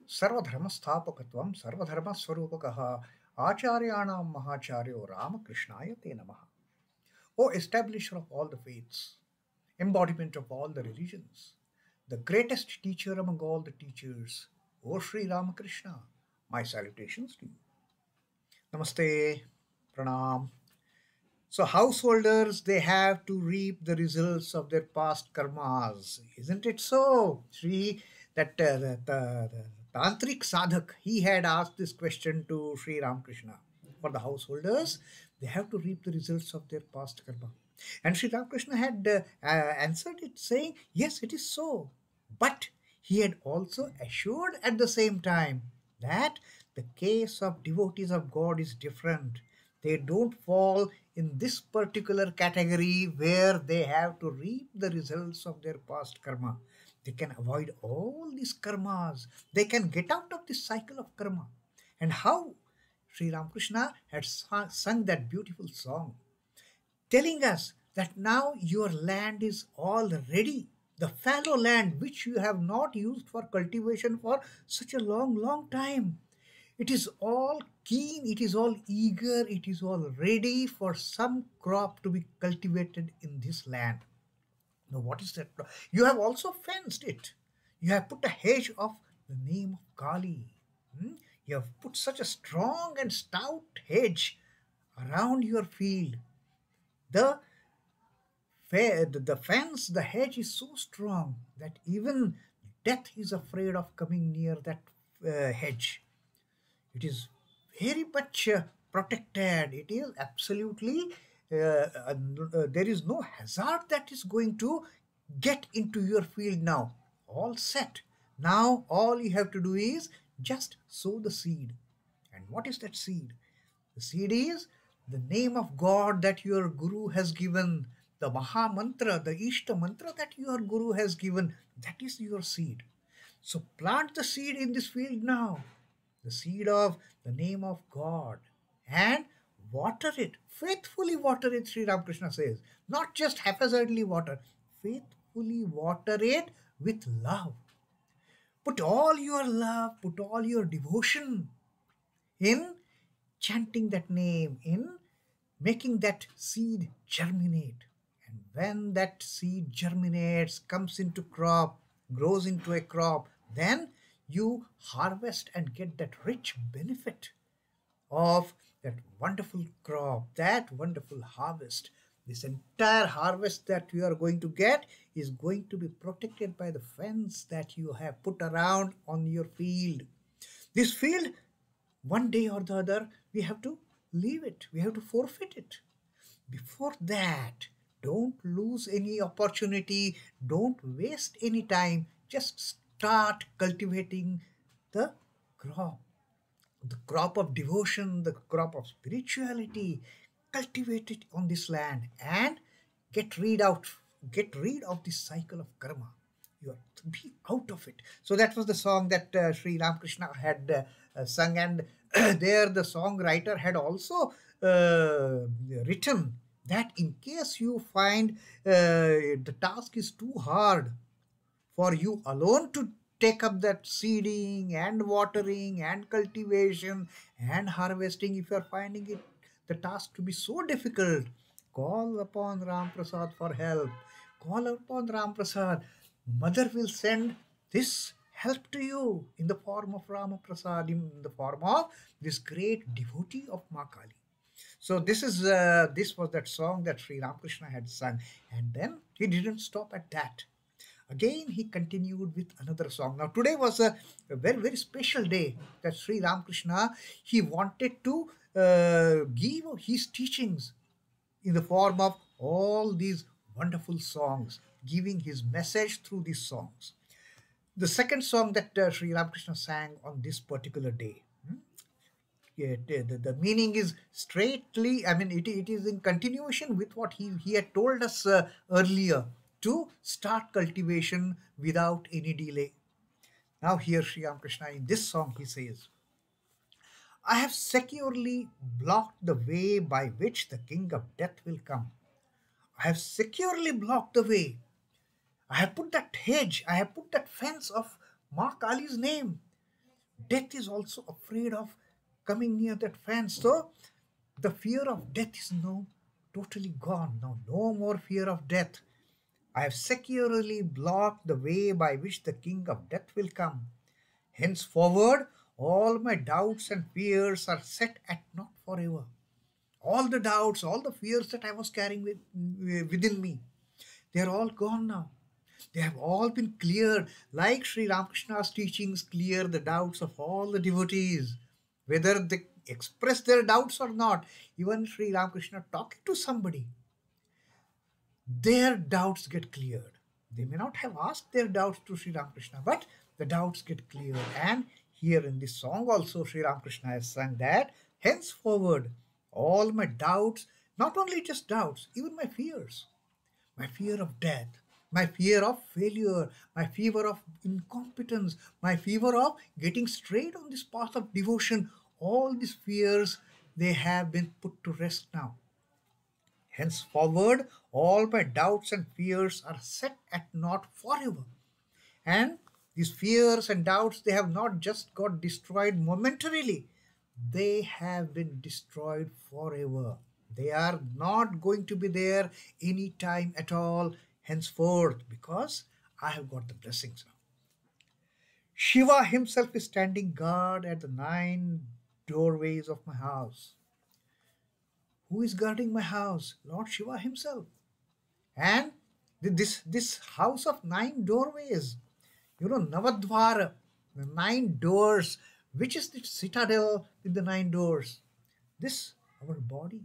Sarvadharmastapakatvam Sarvadharmaswarupakaha Acharyanam Mahacharyo Ramakrishnaya Te Namaha. O establisher of all the faiths, embodiment of all the religions, the greatest teacher among all the teachers, O Sri Ramakrishna, my salutations to you. Namaste, Pranam. So householders, they have to reap the results of their past karmas. Isn't it so? Sri, the Tantric Sadhak, he had asked this question to Sri Ramakrishna. For the householders, they have to reap the results of their past karma. And Sri Ramakrishna had answered it saying, yes, it is so. But he had also assured at the same time that the case of devotees of God is different. They don't fall in this particular category where they have to reap the results of their past karma. They can avoid all these karmas. They can get out of this cycle of karma. And how Sri Ramakrishna had sung that beautiful song, telling us that now your land is all ready. The fallow land which you have not used for cultivation for such a long time. It is all keen, it is all eager, it is all ready for some crop to be cultivated in this land. Now, what is that? You have also fenced it. You have put a hedge of the name of Kali. You have put such a strong and stout hedge around your field. The fence, the hedge is so strong that even death is afraid of coming near that hedge. It is very much protected. It is absolutely, there is no hazard that is going to get into your field now. All set. Now all you have to do is just sow the seed. And what is that seed? The seed is the name of God that your Guru has given, the Maha Mantra, the Ishta Mantra that your Guru has given. That is your seed. So plant the seed in this field now. The seed of the name of God, and water it, faithfully water it, Sri Ramakrishna says. Not just haphazardly water, faithfully water it with love. Put all your love, put all your devotion in chanting that name, in making that seed germinate. And when that seed germinates, comes into crop, grows into a crop, then you harvest and get that rich benefit of that wonderful crop, that wonderful harvest. This entire harvest that you are going to get is going to be protected by the fence that you have put around on your field. This field, one day or the other, we have to leave it. We have to forfeit it. Before that, don't lose any opportunity. Don't waste any time. Just start cultivating the crop of devotion, the crop of spirituality. Cultivate it on this land and get rid of this cycle of karma. You are to be out of it. So that was the song that Sri Ramakrishna had sung, and there the songwriter had also written that in case you find the task is too hard for you alone to take up that seeding and watering and cultivation and harvesting, if you are finding it the task to be so difficult, call upon Ram Prasad for help. Call upon Ram Prasad. Mother will send this help to you in the form of Rama Prasad, in the form of this great devotee of Ma Kali. So this was that song that Sri Ramakrishna had sung, and then he didn't stop at that. Again, he continued with another song. Now, today was a very special day that Sri Ramakrishna, he wanted to give his teachings in the form of all these wonderful songs, giving his message through these songs. The second song that Sri Ramakrishna sang on this particular day, the meaning is straightly, I mean, it is in continuation with what he had told us earlier, to start cultivation without any delay. Now here Sri Ramakrishna in this song he says, I have securely blocked the way by which the king of death will come. I have securely blocked the way. I have put that hedge, I have put that fence of Ma Kali's name. death is also afraid of coming near that fence. So the fear of death is now totally gone. Now no more fear of death. I have securely blocked the way by which the king of death will come. Henceforward, all my doubts and fears are set at naught forever. All the doubts, all the fears that I was carrying within me, they are all gone now. They have all been cleared, like Sri Ramakrishna's teachings clear the doubts of all the devotees, whether they express their doubts or not. Even Sri Ramakrishna talking to somebody, their doubts get cleared. They may not have asked their doubts to Sri Ramakrishna, but the doubts get cleared. And here in this song also, Sri Ramakrishna has sung that, henceforward, all my doubts, not only just doubts, even my fear of death, my fear of failure, my fear of incompetence, my fear of getting straight on this path of devotion, all these fears, they have been put to rest now. Henceforward, all my doubts and fears are set at naught forever. And these fears and doubts, they have not just got destroyed momentarily, they have been destroyed forever. They are not going to be there any time at all henceforth, because I have got the blessings now. Shiva himself is standing guard at the 9 doorways of my house. Who is guarding my house? Lord Shiva himself. And this house of 9 doorways, Navadvara, the 9 doors. Which is the citadel with the 9 doors? This, our body.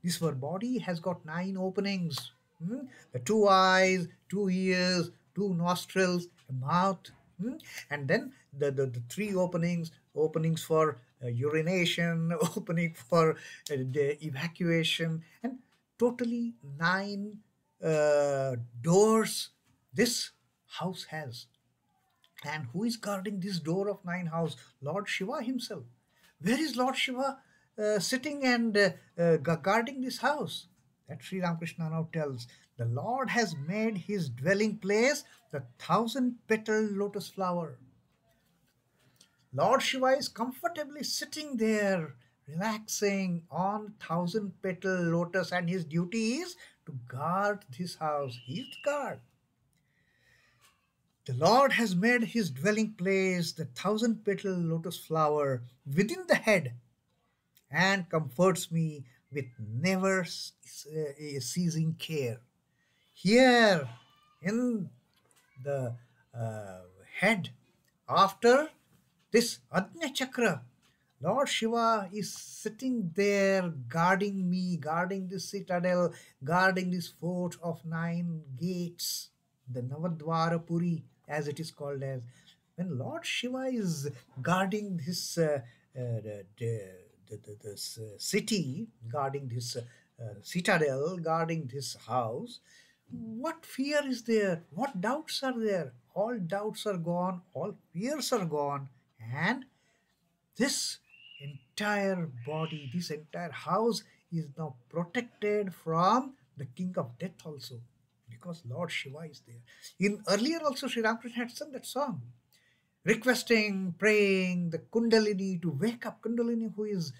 This our body has got 9 openings. The 2 eyes, 2 ears, 2 nostrils, a mouth. And then the 3 openings for urination, opening for the evacuation, and totally 9 doors this house has. And who is guarding this door of 9 house? Lord Shiva himself. Where is Lord Shiva sitting and guarding this house? That Sri Ramakrishna now tells. The Lord has made his dwelling place the 1000-petaled lotus flower. Lord Shiva is comfortably sitting there, relaxing on 1000-petaled lotus, and his duty is to guard this house. He is the guard. The Lord has made his dwelling place the 1000-petaled lotus flower within the head, and comforts me with never ceasing care. Here in the head, after this Ajna Chakra, Lord Shiva is sitting there guarding me, guarding this citadel, guarding this fort of 9 gates, the Navadvara Puri, as it is called as. When Lord Shiva is guarding this city, guarding this citadel, guarding this house, what fear is there? What doubts are there? All doubts are gone, all fears are gone, and this entire body, this entire house is now protected from the king of death also, because Lord Shiva is there. In earlier also, Sri Ramakrishna had sung that song, requesting, praying the Kundalini to wake up. Kundalini, who is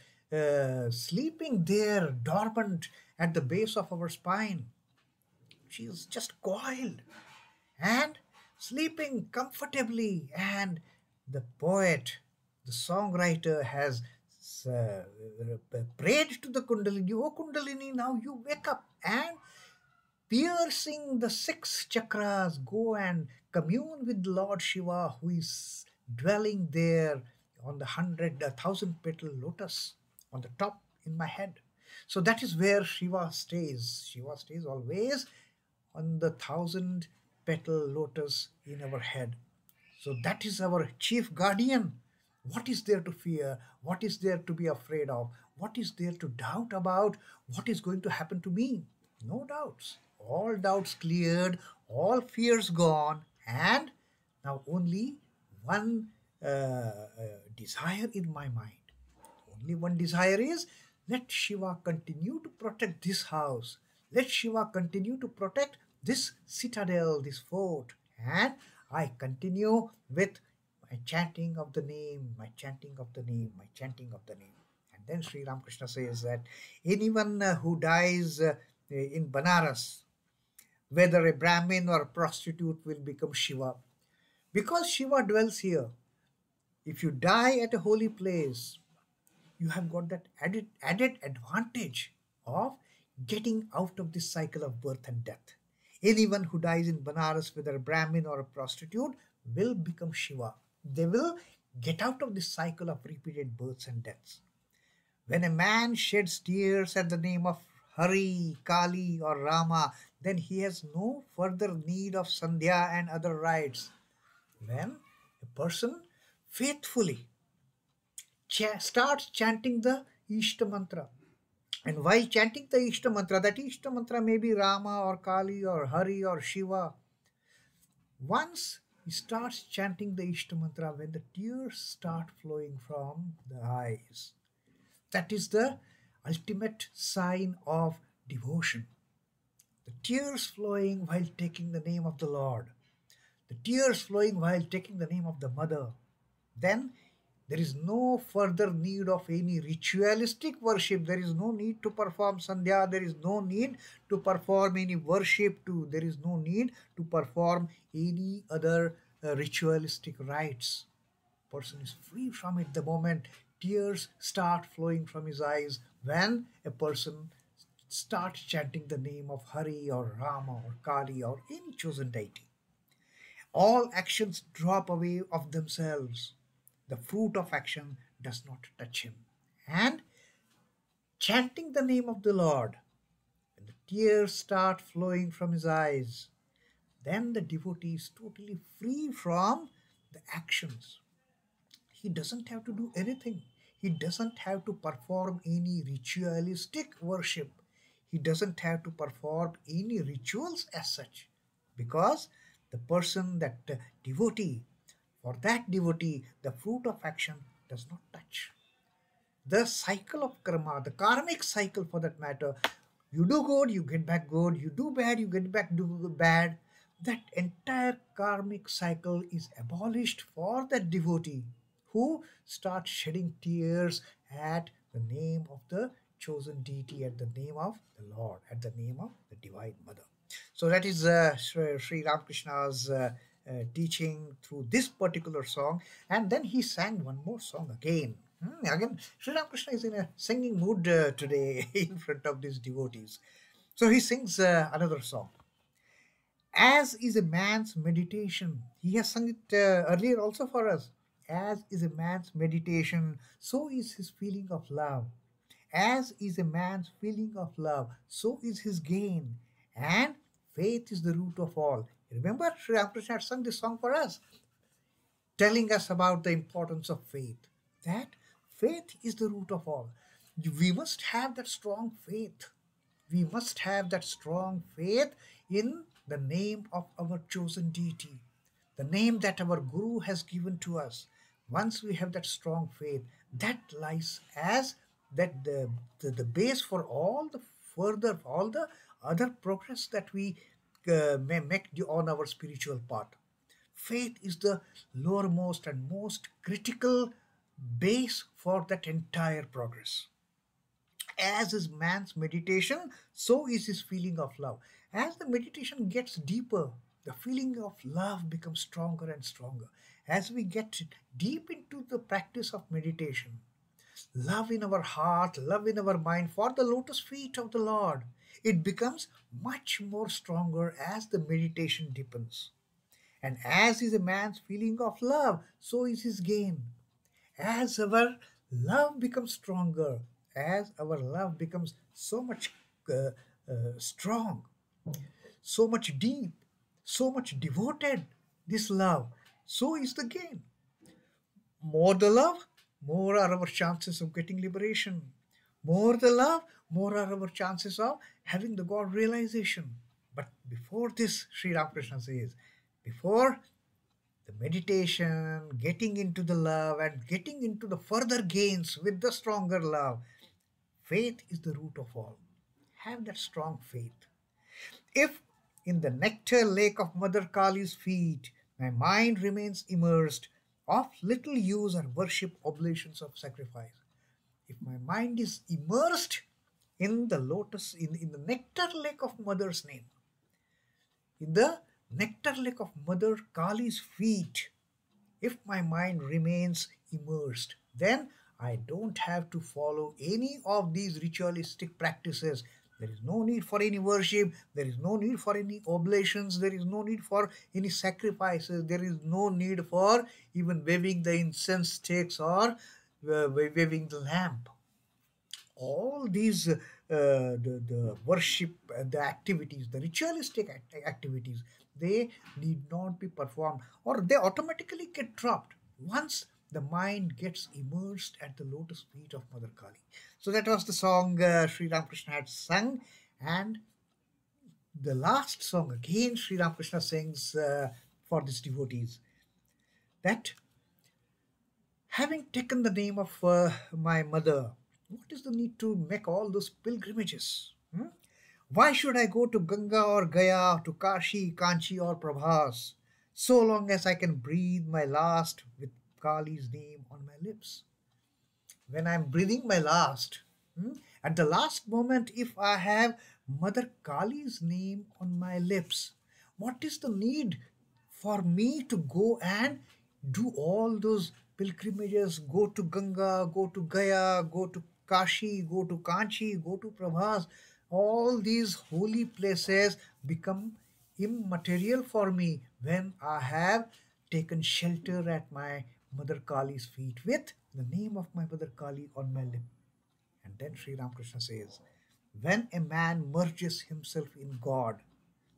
sleeping there dormant at the base of our spine. She is just coiled and sleeping comfortably. And the poet, the songwriter has prayed to the Kundalini, "Oh Kundalini, now you wake up and piercing the 6 chakras, go and commune with Lord Shiva, who is dwelling there on the 1000-petaled lotus on the top in my head." So that is where Shiva stays. Shiva stays always on the 1000-petaled lotus in our head. So that is our chief guardian. What is there to fear? What is there to be afraid of? What is there to doubt about? What is going to happen to me? No doubts. All doubts cleared, all fears gone, and now only one desire in my mind. Only one desire is, let Shiva continue to protect this house. Let Shiva continue to protect this citadel, this fort. And I continue with my chanting of the name, my chanting of the name, my chanting of the name. And then Sri Ramakrishna says that anyone who dies in Benares, whether a brahmin or a prostitute, will become Shiva. Because Shiva dwells here, if you die at a holy place, you have got that added advantage of getting out of this cycle of birth and death. Anyone who dies in Benares, whether a brahmin or a prostitute, will become Shiva. They will get out of this cycle of repeated births and deaths. When a man sheds tears at the name of Hari, Kali, or Rama, then he has no further need of sandhya and other rites. When a person faithfully starts chanting the Ishta mantra, and while chanting the Ishta mantra, that Ishta mantra may be Rama or Kali or Hari or Shiva, once he starts chanting the Ishta mantra, when the tears start flowing from the eyes, that is the ultimate sign of devotion. The tears flowing while taking the name of the Lord, the tears flowing while taking the name of the Mother, then there is no further need of any ritualistic worship. There is no need to perform sandhya. There is no need to perform any worship. There is no need to perform any other ritualistic rites. Person is free from it the moment tears start flowing from his eyes, when a person starts chanting the name of Hari or Rama or Kali or any chosen deity. All actions drop away of themselves. The fruit of action does not touch him. And chanting the name of the Lord, when the tears start flowing from his eyes, then the devotee is totally free from the actions. He doesn't have to do anything. He doesn't have to perform any ritualistic worship. He doesn't have to perform any rituals as such, because the person, that devotee, for that devotee, the fruit of action does not touch. The cycle of karma, the karmic cycle for that matter, you do good, you get back good, you do bad, you get back do bad. That entire karmic cycle is abolished for that devotee who starts shedding tears at the name of the chosen deity, at the name of the Lord, at the name of the Divine Mother. So that is Sri Ramakrishna's teaching through this particular song. And then he sang one more song again. Again, Sri Ramakrishna is in a singing mood today in front of these devotees. So he sings another song. As is a man's meditation. He has sung it earlier also for us. As is a man's meditation, so is his feeling of love. As is a man's feeling of love, so is his gain. And faith is the root of all. Remember, Sri Ramakrishna had sung this song for us, telling us about the importance of faith. That faith is the root of all. We must have that strong faith. We must have that strong faith in the name of our chosen deity, the name that our Guru has given to us. Once we have that strong faith, that lies as that the base for all the other progress that we may make on our spiritual path. Faith is the lowermost and most critical base for that entire progress. As is man's meditation, so is his feeling of love. As the meditation gets deeper, the feeling of love becomes stronger and stronger. As we get deep into the practice of meditation, love in our heart, love in our mind for the lotus feet of the Lord, it becomes much more stronger as the meditation deepens. And as is a man's feeling of love, so is his gain. As our love becomes stronger, as our love becomes so much strong, so much deep, so much devoted, this love, so is the gain. More the love, more are our chances of getting liberation. More the love, more are our chances of having the God realization. But before this, Sri Ramakrishna says, before the meditation, getting into the love and getting into the further gains with the stronger love, faith is the root of all. Have that strong faith. If in the nectar lake of Mother Kali's feet my mind remains immersed, of little use are worship, oblations of sacrifice. If my mind is immersed in the lotus, in the nectar lake of Mother's name, in the nectar lake of Mother Kali's feet, if my mind remains immersed, then I don't have to follow any of these ritualistic practices. There is no need for any worship, there is no need for any oblations, there is no need for any sacrifices, there is no need for even waving the incense sticks or waving the lamp. All these the worship, the activities, the ritualistic activities, they need not be performed, or they automatically get dropped once the mind gets immersed at the lotus feet of Mother Kali. So that was the song Sri Ramakrishna had sung. And the last song again Sri Ramakrishna sings for these devotees, that having taken the name of my mother, what is the need to make all those pilgrimages? Why should I go to Ganga or Gaya, to Kashi, Kanchi or Prabhas, so long as I can breathe my last with Kali's name on my lips? When I'm breathing my last, at the last moment, if I have Mother Kali's name on my lips, what is the need for me to go and do all those pilgrimages, go to Ganga, go to Gaya, go to Kashi, go to Kanchi, go to Prabhas? All these holy places become immaterial for me when I have taken shelter at my Mother Kali's feet with the name of my Mother Kali on my lip. And then Sri Ramakrishna says, when a man merges himself in God,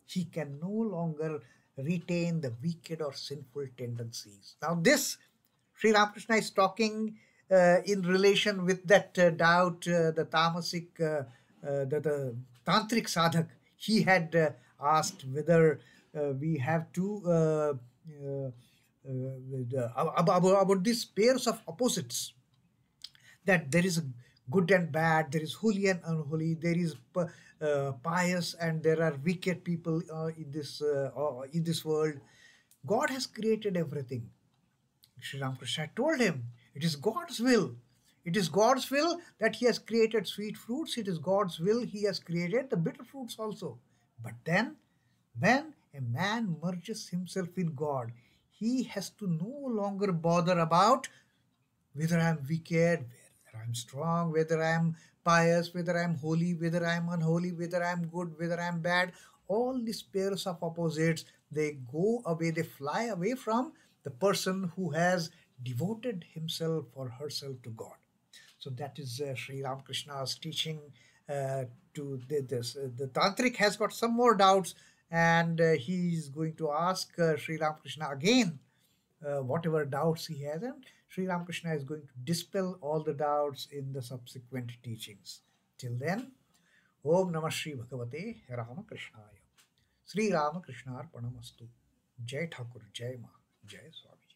he can no longer retain the wicked or sinful tendencies. Now, this Sri Ramakrishna is talking in relation with that doubt, the tamasic, the tantric sadhak. He had asked whether we have to about these pairs of opposites, that there is good and bad, there is holy and unholy, there is pious and there are wicked people in this world. God has created everything. Sri Ramakrishna told him, it is God's will. It is God's will that He has created sweet fruits. It is God's will He has created the bitter fruits also. But then, when a man merges himself in God, he has to no longer bother about whether I am wicked, whether I am strong, whether I am pious, whether I am holy, whether I am unholy, whether I am good, whether I am bad. All these pairs of opposites, they go away, they fly away from the person who has devoted himself or herself to God. So that is Sri Ramakrishna's teaching to this. The Tantric has got some more doubts, and he is going to ask Sri Ramakrishna again whatever doubts he has, and Sri Ramakrishna is going to dispel all the doubts in the subsequent teachings. Till then, Om Namah Shri Bhagavate Ramakrishnaya. Sri Ramakrishna Arpanamastu. Jai Thakur, Jai Ma, Jai Swami.